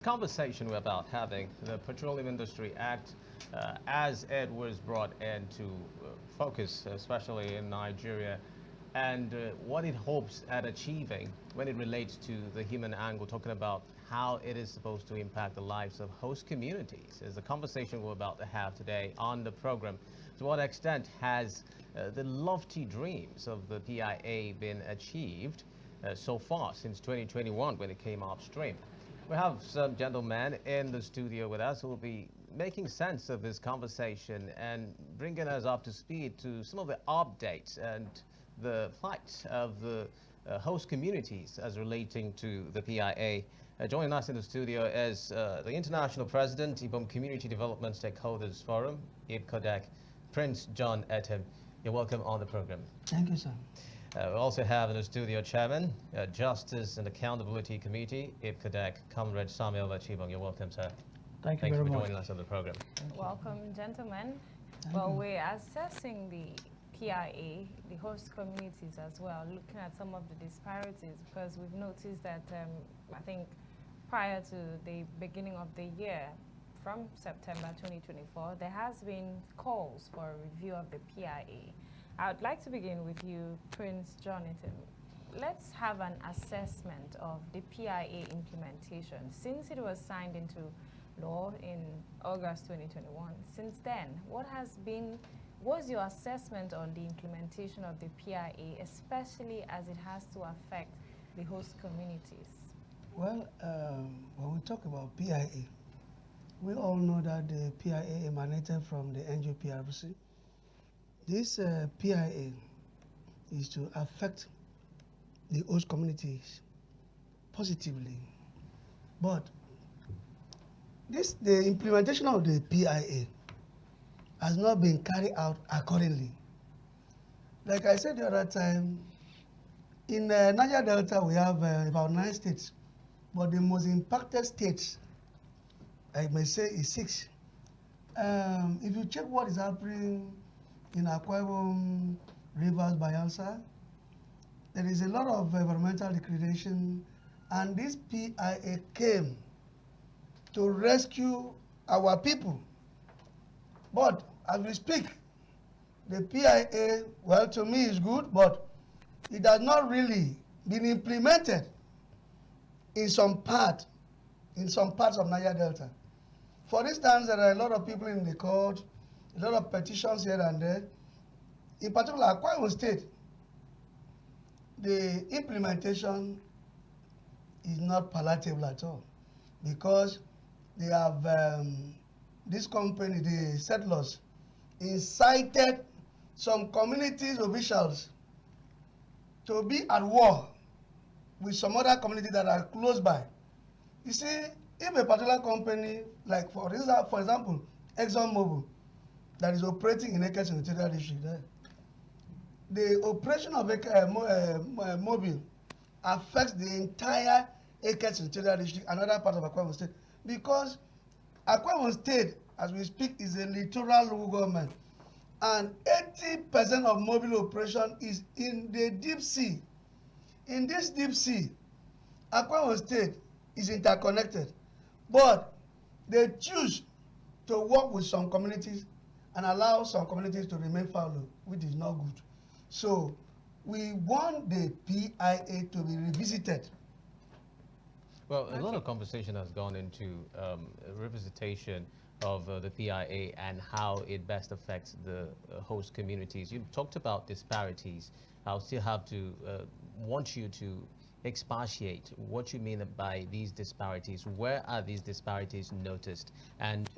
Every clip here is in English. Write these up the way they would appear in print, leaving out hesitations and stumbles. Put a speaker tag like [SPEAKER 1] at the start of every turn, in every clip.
[SPEAKER 1] Conversation we're about having the Petroleum Industry Act as it was brought into focus, especially in Nigeria, and what it hopes at achieving when it relates to the human angle, talking about how it is supposed to impact the lives of host communities is the conversation we're about to have today on the program. To what extent has the lofty dreams of the PIA been achieved so far since 2021 when it came upstream? We have some gentlemen in the studio with us who will be making sense of this conversation and bringing us up to speed to some of the updates and the plight of the host communities as relating to the PIA. Joining us in the studio is the International President, Ibom Community Development Stakeholders Forum, IPCODEC, Prince John Etem. You're welcome on the program.
[SPEAKER 2] Thank you, sir.
[SPEAKER 1] We also have in the studio Chairman, Justice and Accountability Committee, IPCODEC, Comrade Samuel Vachibong. You're welcome, sir.
[SPEAKER 2] Thank you
[SPEAKER 1] Thanks
[SPEAKER 2] very
[SPEAKER 1] for
[SPEAKER 2] much.
[SPEAKER 1] joining us on the program.
[SPEAKER 3] Welcome, gentlemen.
[SPEAKER 2] Thank
[SPEAKER 3] Well,
[SPEAKER 2] you.
[SPEAKER 3] we're assessing the PIA, the host communities as well, looking at some of the disparities because we've noticed that I think prior to the beginning of the year, from September 2024, there has been calls for a review of the PIA. I would like to begin with you, Prince Jonathan. Let's have an assessment of the PIA implementation. Since it was signed into law in August 2021, since then, what's your assessment on the implementation of the PIA, especially as it has to affect the host communities?
[SPEAKER 2] Well, when we talk about PIA, we all know that the PIA emanated from the NGPRC. This PIA is to affect the host communities positively. But the implementation of the PIA has not been carried out accordingly. Like I said the other time, in Niger Delta we have about 9 states, but the most impacted states, I may say, is 6. If you check what is happening in Akwa Ibom, Rivers, Bayelsa, there is a lot of environmental degradation, and this PIA came to rescue our people. But as we speak, the PIA, well, to me is good, but it has not really been implemented in some parts of Niger Delta. For instance, there are a lot of people in the court, a lot of petitions here and there. In particular, Akwa Ibom State, the implementation is not palatable at all because they have this company, the settlers, incited some communities officials to be at war with some other communities that are close by. You see, if a particular company, like for example, ExxonMobil, that is operating in Eke Senatorial District there, the operation of Mobil affects the entire Eke Senatorial District and other parts of Akwa Ibom State because Akwa Ibom State, as we speak, is a littoral local government, and 80% of Mobil operation is in the deep sea. In this deep sea, Akwa Ibom State is interconnected, but they choose to work with some communities and allow some communities to remain fallow, which is not good. So we want the PIA to be revisited.
[SPEAKER 1] Well, a lot of conversation has gone into revisitation of the PIA and how it best affects the host communities. You talked about disparities. I'll still have to want you to expatiate what you mean by these disparities. Where are these disparities noticed? And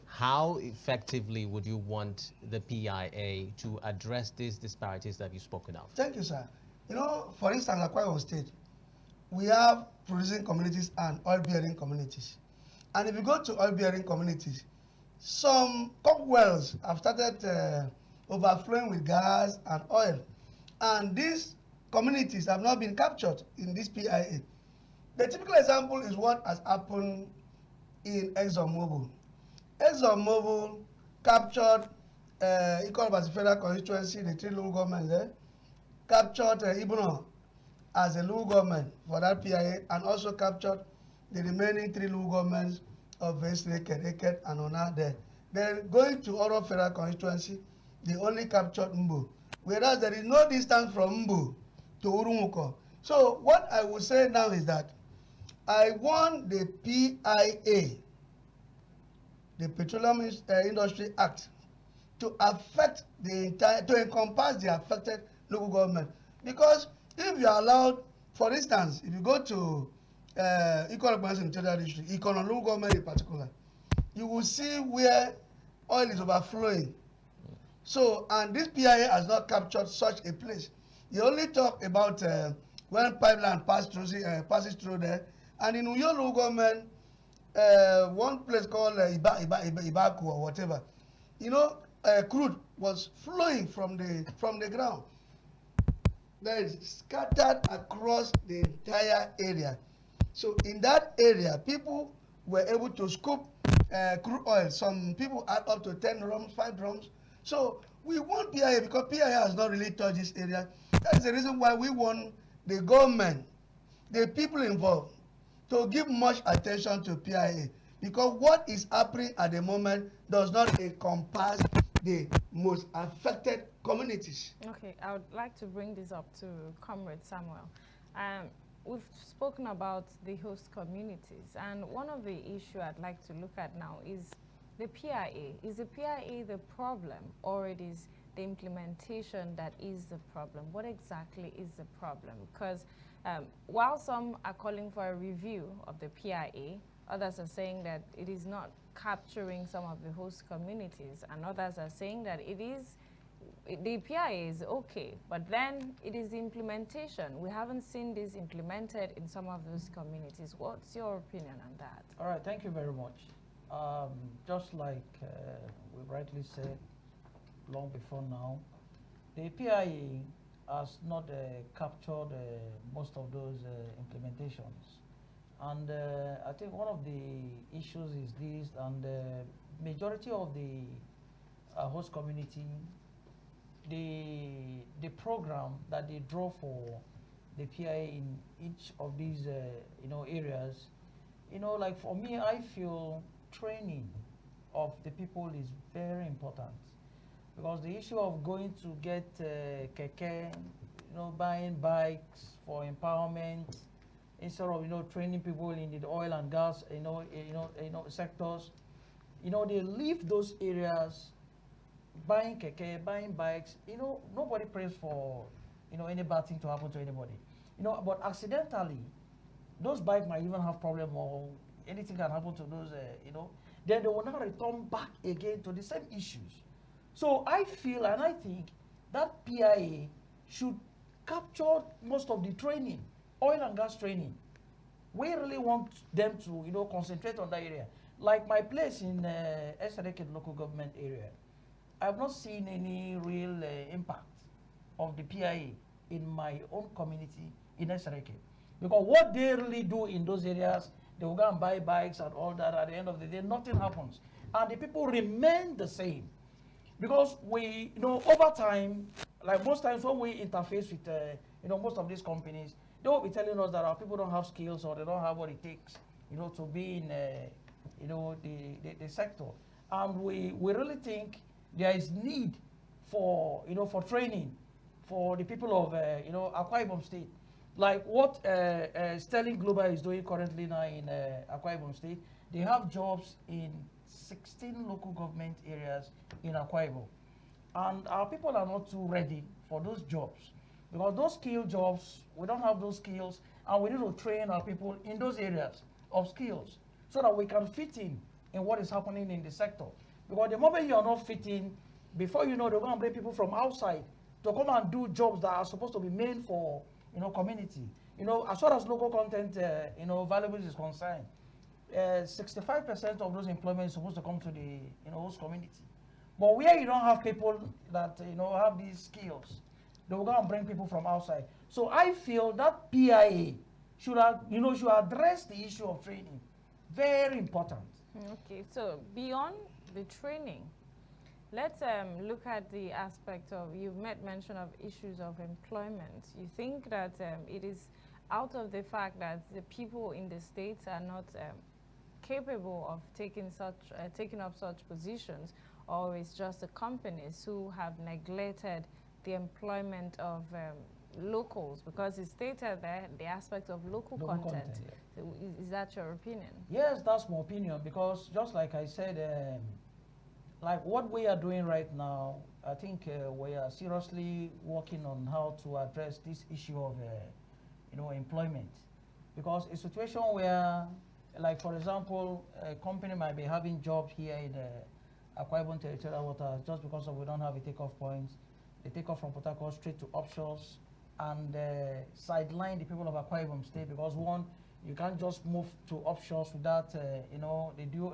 [SPEAKER 1] how effectively would you want the PIA to address these disparities that you've spoken of?
[SPEAKER 2] Thank you, sir. You know, for instance, Akwa Ibom State, we have producing communities and oil-bearing communities. And if you go to oil-bearing communities, some coke wells have started overflowing with gas and oil. And these communities have not been captured in this PIA. The typical example is what has happened in ExxonMobil. ExxonMobil captured Equal Federal Constituency, the 3 local governments there, captured Ibuno as a local government for that PIA, and also captured the remaining 3 local governments of Esreke, Eket, and Ona there. Then going to Oro Federal constituency, they only captured Mbu, whereas there is no distance from Mbu to Urumuko. So what I will say now is that I want the PIA, the Petroleum Industry Act, to affect the entire, to encompass the affected local government. Because if you are allowed, for instance, if you go to equal government in Niger district, economic local government in particular, you will see where oil is overflowing. So, and this PIA has not captured such a place. You only talk about when pipeline passes through there, and in Uyo local government, one place called Ibaku or whatever, you know, crude was flowing from the ground. That is scattered across the entire area. So in that area, people were able to scoop crude oil. Some people had up to 10 drums, 5 drums. So we want PIA because PIA has not really touched this area. That is the reason why we want the government, the people involved, to give much attention to PIA, because what is happening at the moment does not encompass the most affected communities.
[SPEAKER 3] Okay, I would like to bring this up to Comrade Samuel. We've spoken about the host communities, and one of the issues I'd like to look at now is the PIA. Is the PIA the problem, or it is the implementation that is the problem? What exactly is the problem? Because while some are calling for a review of the PIA, others are saying that it is not capturing some of the host communities, and others are saying that it is, the PIA is okay, but then it is the implementation. We haven't seen this implemented in some of those communities. What's your opinion on that?
[SPEAKER 4] All right, thank you very much. Just like we rightly said long before now, the PIA has not captured most of those implementations. And I think one of the issues is this, and the majority of the host community, the program that they draw for the PIA in each of these areas, like for me, I feel training of the people is very important, because the issue of going to get keke, buying bikes for empowerment, instead of training people in the oil and gas sectors, they leave those areas buying keke, buying bikes. Nobody prays for any bad thing to happen to anybody, but accidentally those bikes might even have problem, or anything can happen to those then they will now return back again to the same issues. So I feel and I think that PIA should capture most of the training, oil and gas training. We really want them to, concentrate on that area. Like my place in Esreke local government area, I have not seen any real impact of the PIA in my own community in Esreke. Because what they really do in those areas, they will go and buy bikes and all that. At the end of the day, nothing happens. And the people remain the same. Because we, over time, like most times when we interface with, most of these companies, they will be telling us that our people don't have skills, or they don't have what it takes, to be in, the sector. And we really think there is need for, for training for the people of, Akwa Ibom State. Like what Sterling Global is doing currently now in Akwa Ibom State. They have jobs in 16 local government areas in Akwa Ibom. And our people are not too ready for those jobs. Because those skill jobs, we don't have those skills, and we need to train our people in those areas of skills so that we can fit in what is happening in the sector. Because the moment you are not fitting, before you know, they're going to bring people from outside to come and do jobs that are supposed to be made for, community. As far as local content, valuables is concerned, 65% of those employment is supposed to come to the, host community. But where you don't have people that, have these skills, they will go and bring people from outside. So I feel that PIA should address the issue of training. Very important.
[SPEAKER 3] Okay, so beyond the training, let's look at the aspect of, you've made mention of issues of employment. You think that it is out of the fact that the people in the states are not capable of taking up such positions, or it's just the companies who have neglected the employment of locals, because it's stated there the aspect of local content.
[SPEAKER 4] Yeah.
[SPEAKER 3] So is that your opinion?
[SPEAKER 4] Yes, that's my opinion, because just like I said, like what we are doing right now, I think we are seriously working on how to address this issue of employment, because a situation where, like for example, a company might be having jobs here in Akwa Ibom territorial waters, just because we don't have a takeoff point. They take off from Port Harcourt straight to offshores and sideline the people of Akwa Ibom State, because one, you can't just move to offshores without the due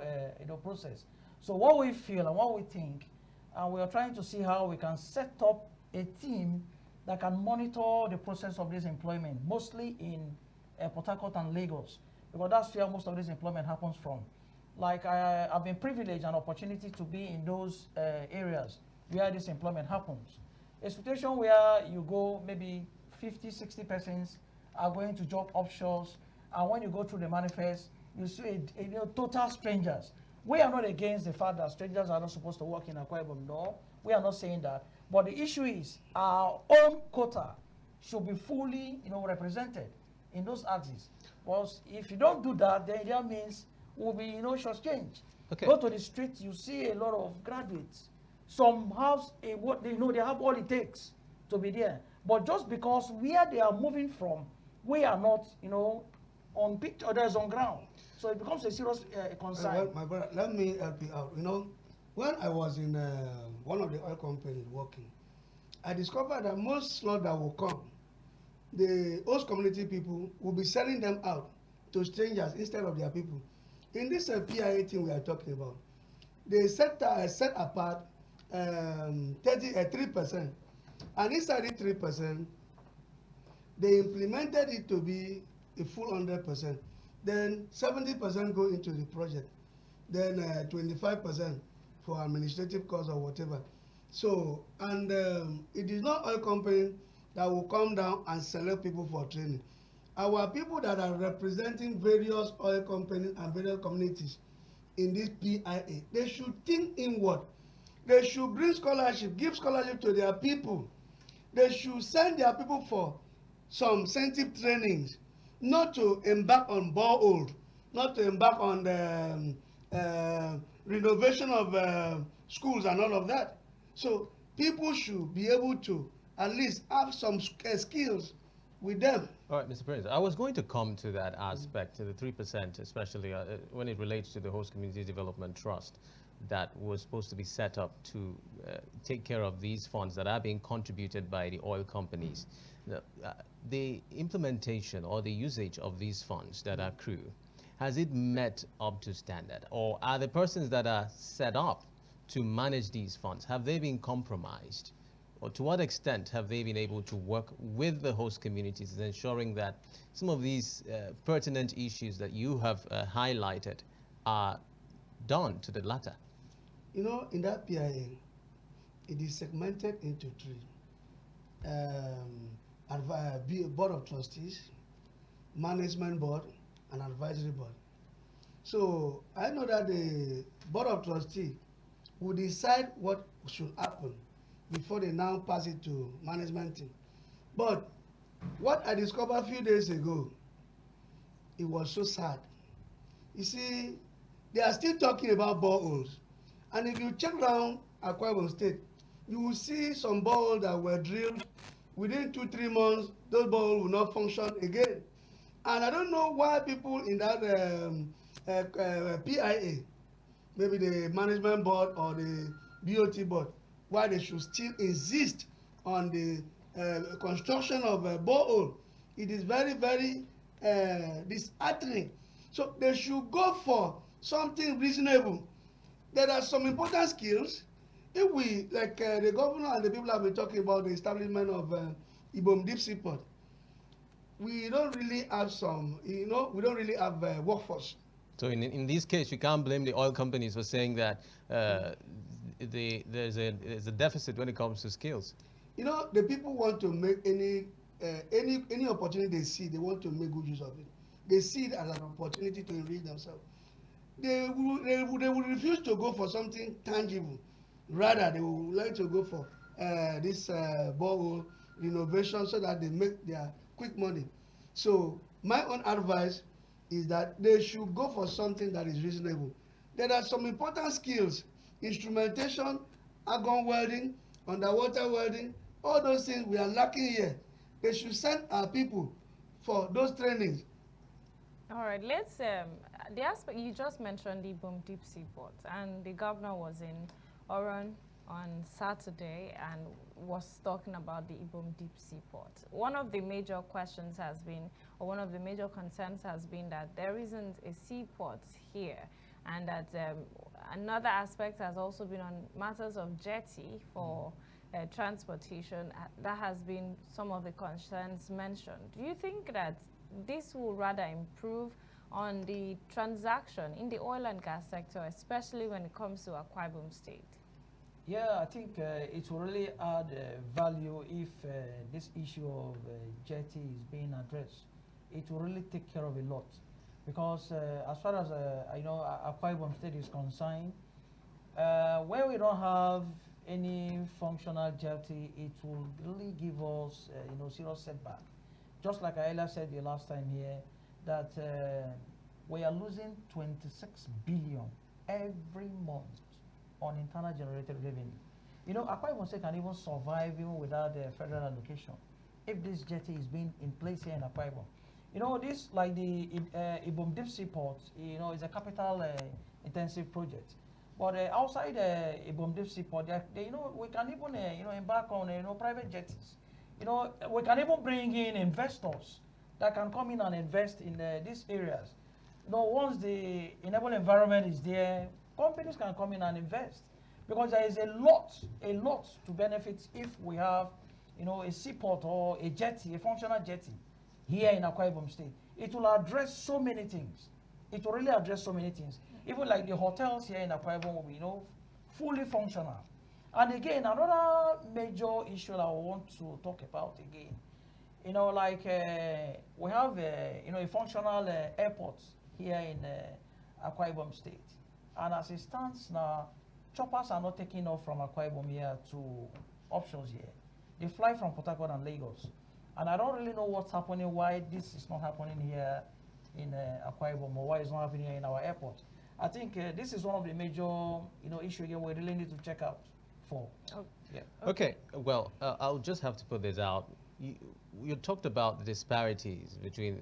[SPEAKER 4] process. So what we feel and what we think, and we are trying to see how we can set up a team that can monitor the process of this employment, mostly in Port Harcourt and Lagos, because that's where most of this employment happens from. Like I've been privileged and opportunity to be in those areas where this employment happens. A situation where you go, maybe 50, 60 persons are going to job offshores, and when you go through the manifest, you see total strangers. We are not against the fact that strangers are not supposed to work in Akwa Ibom. No, we are not saying that. But the issue is our own quota should be fully, represented in those axes. Because if you don't do that, then that means we'll be, shortchanged.
[SPEAKER 1] Okay.
[SPEAKER 4] Go to the street, you see a lot of graduates. Some have they have all it takes to be there. But just because where they are moving from, we are not, on pitch, others on ground. So it becomes a serious concern.
[SPEAKER 2] Well, my brother, let me help you out. When I was in one of the oil companies working, I discovered that most slot that will come, the host community people will be selling them out to strangers instead of their people. In this PIA thing we are talking about, they set apart 3%, and inside the 3%, they implemented it to be a full 100%. Then 70% go into the project, then 25% for administrative costs or whatever. So, and it is not oil company that will come down and select people for training. Our people that are representing various oil companies and various communities in this PIA, they should think inward. They should bring scholarship, give scholarship to their people. They should send their people for some incentive trainings, not to embark on borehole, not to embark on the renovation of schools and all of that. So people should be able to at least have some skills with them.
[SPEAKER 1] All right, Mr. Prince, I was going to come to that aspect, to the 3%, especially when it relates to the Host Community Development Trust that was supposed to be set up to take care of these funds that are being contributed by the oil companies. The implementation or the usage of these funds that accrue, has it met up to standard? Or are the persons that are set up to manage these funds, have they been compromised? Or to what extent have they been able to work with the host communities in ensuring that some of these pertinent issues that you have highlighted are done to the latter?
[SPEAKER 2] In that PIA, it is segmented into three. Board of Trustees, Management Board, and Advisory Board. So I know that the Board of Trustees will decide what should happen before they now pass it to management team. But what I discovered a few days ago, it was so sad. You see, they are still talking about boreholes. And if you check around Akwa Ibom State, you will see some boreholes that were drilled. Within 2-3 months, those boreholes will not function again. And I don't know why people in that PIA, maybe the management board or the BOT board, why they should still insist on the construction of a borehole. It is very, very disheartening. So they should go for something reasonable. There are some important skills. If we, like the governor and the people have been talking about the establishment of Ibom Deep Seaport, we don't really have some, we don't really have workforce.
[SPEAKER 1] So in this case, you can't blame the oil companies for saying that there's a deficit when it comes to skills.
[SPEAKER 2] The people want to make any any opportunity they see, they want to make good use of it. They see it as an opportunity to enrich themselves. They will refuse to go for something tangible. Rather, they would like to go for this borehole renovation so that they make their quick money. So my own advice is that they should go for something that is reasonable. There are some important skills: instrumentation, argon welding, underwater welding. All those things we are lacking here. They should send our people for those trainings.
[SPEAKER 3] All right, let's, the aspect you just mentioned, the Ibom Deep Seaport, and the governor was in Oron on Saturday and was talking about the Ibom Deep Seaport. One of the major questions has been, or one of the major concerns has been that there isn't a seaport here, and that another aspect has also been on matters of jetty for transportation. That has been some of the concerns mentioned. Do you think that this will rather improve on the transaction in the oil and gas sector, especially when it comes to Akwa Ibom State?
[SPEAKER 4] Yeah, I think it will really add value if this issue of jetty is being addressed. It will really take care of a lot, because as far as I know, Akwa Ibom State is concerned, where we don't have any functional jetty, it will really give us serious setback. Just like I earlier said the last time here, that we are losing 26 billion every month on internal generated revenue. You know, Akwa Ibom State can even survive even without the federal allocation if this jetty is being in place here in Akwa Ibom. You know, this, like the Ibom Deep Seaport, you know, is a capital intensive project. But outside Ibom Deep Seaport, you know, we can even embark on private jetties. You know, we can even bring in investors that can come in and invest in these areas. You know, once the enable environment is there, companies can come in and invest, because there is a lot to benefit if we have, a seaport or a jetty, a functional jetty here in Akwa Ibom State. It will address so many things. It will really address so many things. Even like the hotels here in Akwa Ibom will be, fully functional. And again, another major issue that I want to talk about again, we have, a functional airport here in Akwa Ibom State. And as it stands now, choppers are not taking off from Akwa Ibom here to offshores here. They fly from Port Harcourt and Lagos. And I don't really know what's happening, why this is not happening here in Akwa Ibom, or why it's not happening here in our airport. I think this is one of the major, issues again we really need to check out for.
[SPEAKER 3] Oh.
[SPEAKER 1] Yeah. Okay. Well, I'll just have to put this out. You talked about the disparities between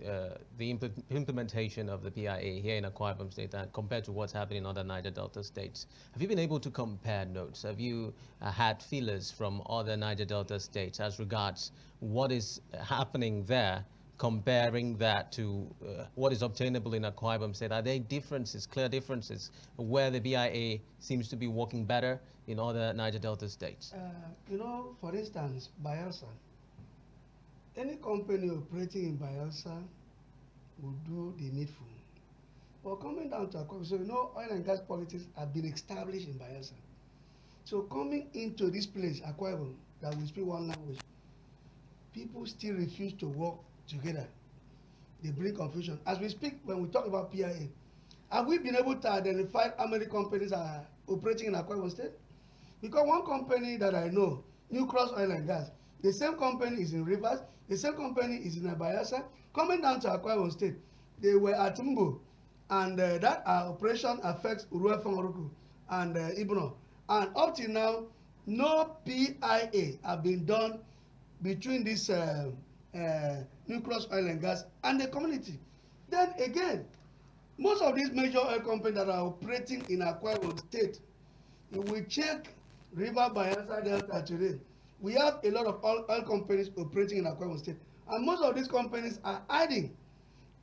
[SPEAKER 1] the implementation of the PIA here in Akwa Ibom State and compared to what's happening in other Niger Delta states. Have you been able to compare notes? Have you had feelers from other Niger Delta states as regards what is happening there, comparing that to what is obtainable in Akwa Ibom State? Are there differences, clear differences, where the PIA seems to be working better in other Niger Delta states?
[SPEAKER 2] For instance, Bayelsa. Any company operating in Bayelsa will do the needful. But coming down to Akwa Ibom, so oil and gas politics have been established in Bayelsa. So coming into this place, Akwa Ibom, that we speak one language, people still refuse to work together. They bring confusion. As we speak, when we talk about PIA, have we been able to identify how many companies are operating in Akwa Ibom State? Because one company that I know, New Cross Oil and Gas, the same company is in Rivers, the same company is in Bayelsa. Coming down to Akwa Ibom State, they were at Mbo, and that operation affects Uruefang and Ibno. And up till now, no PIA have been done between this New Cross Oil and Gas and the community. Then again, most of these major oil companies that are operating in Akwa Ibom State, if we check River Bayelsa Delta today, we have a lot of oil companies operating in Akwa Ibom State, and most of these companies are hiding.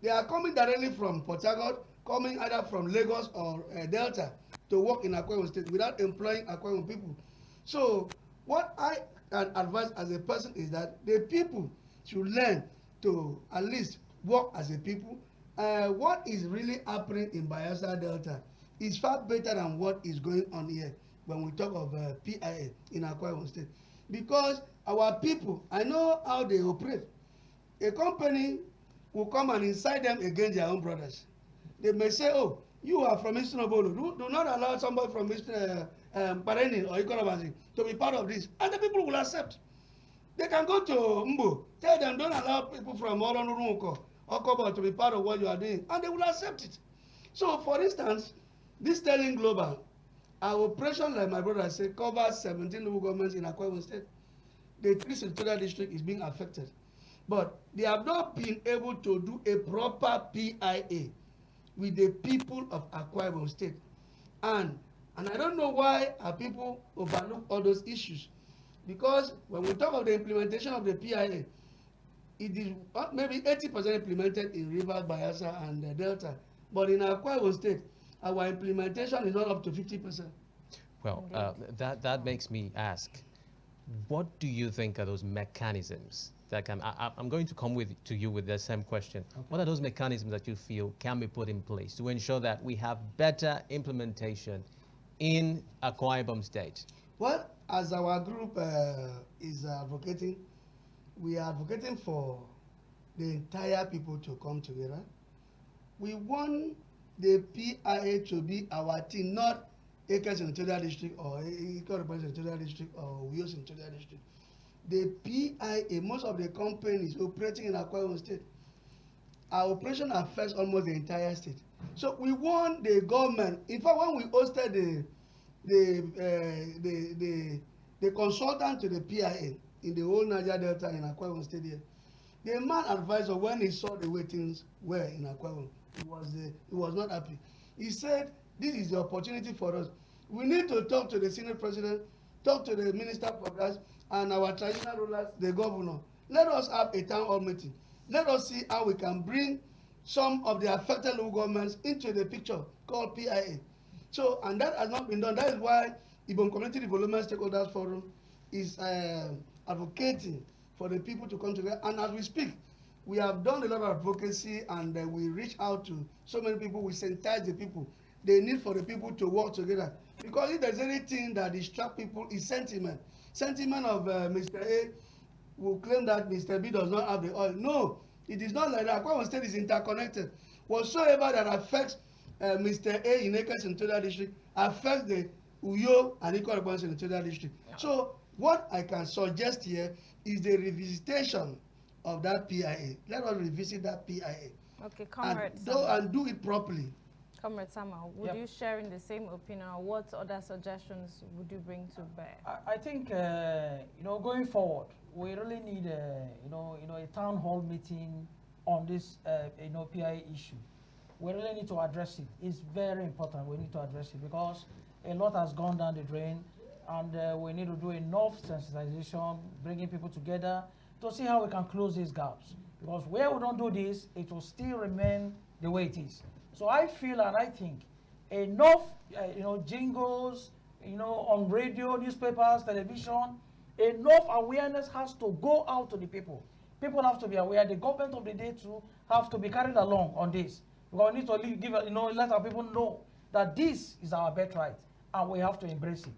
[SPEAKER 2] They are coming directly from Port Harcourt, coming either from Lagos or Delta to work in Akwa Ibom State without employing Akwa Ibom people. So what I can advise as a person is that the people should learn to at least work as a people. What is really happening in Bayelsa Delta is far better than what is going on here when we talk of PIA in Akwa Ibom State. Because our people, I know how they operate. a company will come and incite them against their own brothers. They may say, oh, you are from Eastern Obolo. Do not allow somebody from Eastern Parenin or Ikorobazi to be part of this. And the people will accept. They can go to Mbo, tell them don't allow people from Oronurunko or Kobo to be part of what you are doing, and they will accept it. So, for instance, this Sterling Global, our operation, like my brother said, covers 17 local governments in Akwa Ibom State. The 3 senatorial district is being affected. But they have not been able to do a proper PIA with the people of Akwa Ibom State. And I don't know why our people overlook all those issues. Because when we talk of the implementation of the PIA, it is maybe 80% implemented in Rivers, Bayelsa, and Delta. But in Akwa Ibom State, our implementation is not up to 50%.
[SPEAKER 1] Well, that makes me ask, what do you think are those mechanisms that can, I'm going to come to you with the same question. Okay. What are those mechanisms that you feel can be put in place to ensure that we have better implementation in Akwa Ibom State?
[SPEAKER 2] Well, as our group is advocating, we are advocating for the entire people to come together. We want the PIA to be our team, not Eke Senatorial District or Ikoroba Senatorial District or Uyo Senatorial District. The PIA, most of the companies operating in Akwa Ibom State, our operation affects almost the entire state. So we want the government, in fact, when we hosted the consultant to the PIA in the whole Niger Delta in Akwa Ibom State here, the man advisor, when he saw the way things were in Akwa Ibom, he was not happy. He said, this is the opportunity for us. We need to talk to the Senate President, talk to the Minister for Gas, and our traditional rulers, the governor. Let us have a town hall meeting. Let us see how we can bring some of the affected local governments into the picture called PIA. So, and that has not been done. That is why Ibom Community Development Stakeholders Forum is advocating for the people to come together. And as we speak, we have done a lot of advocacy, and we reach out to so many people. We sensitize the people. They need for the people to work together. Because if there's anything that distracts people, is sentiment. Sentiment of Mr. A will claim that Mr. B does not have the oil. No, it is not like that. Akwa Ibom State is interconnected. Whatsoever that affects Mr. A in Eke Senatorial District affects the Uyo and Ikoroba Senatorial District. Yeah. So what I can suggest here is the revisitation of that PIA. Let us revisit that PIA.
[SPEAKER 3] Okay, Comrade
[SPEAKER 2] and do it properly.
[SPEAKER 3] Comrade Samuel, would you share in the same opinion? What other suggestions would you bring to bear?
[SPEAKER 4] I think going forward, we really need a town hall meeting on this PIA issue. We really need to address it. It's very important. We need to address it because a lot has gone down the drain, and we need to do enough sensitization, bringing people together to see how we can close these gaps. Because where we don't do this, it will still remain the way it is. So I feel and I think enough, jingles, on radio, newspapers, television, enough awareness has to go out to the people. People have to be aware. The government of the day too have to be carried along on this. Because we need to let our people know that this is our birthright, and we have to embrace it.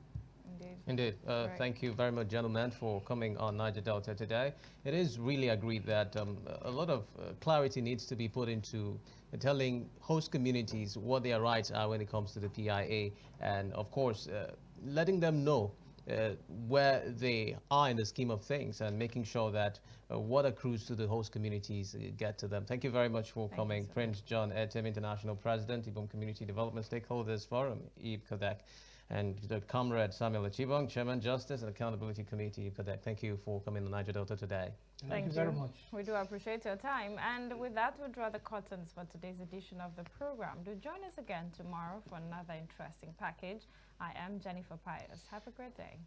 [SPEAKER 1] Indeed. Right. Thank you very much, gentlemen, for coming on Niger Delta today. It is really agreed that a lot of clarity needs to be put into telling host communities what their rights are when it comes to the PIA, and of course, letting them know where they are in the scheme of things, and making sure that what accrues to the host communities get to them. Thank you very much for coming. Prince John Etim, International President, Ibom Community Development Stakeholders Forum, IBCODEC, and the Comrade Samuel Achibong, Chairman, Justice and Accountability Committee, IBCODEC. Thank you for coming to Niger Delta today.
[SPEAKER 4] Thank you very much.
[SPEAKER 3] We do appreciate your time. And with that, we'll draw the curtains for today's edition of the program. Do join us again tomorrow for another interesting package. I am Jennifer Pius. Have a great day.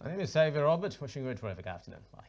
[SPEAKER 1] My name is Xavier Robert. Wishing you a terrific afternoon. Bye.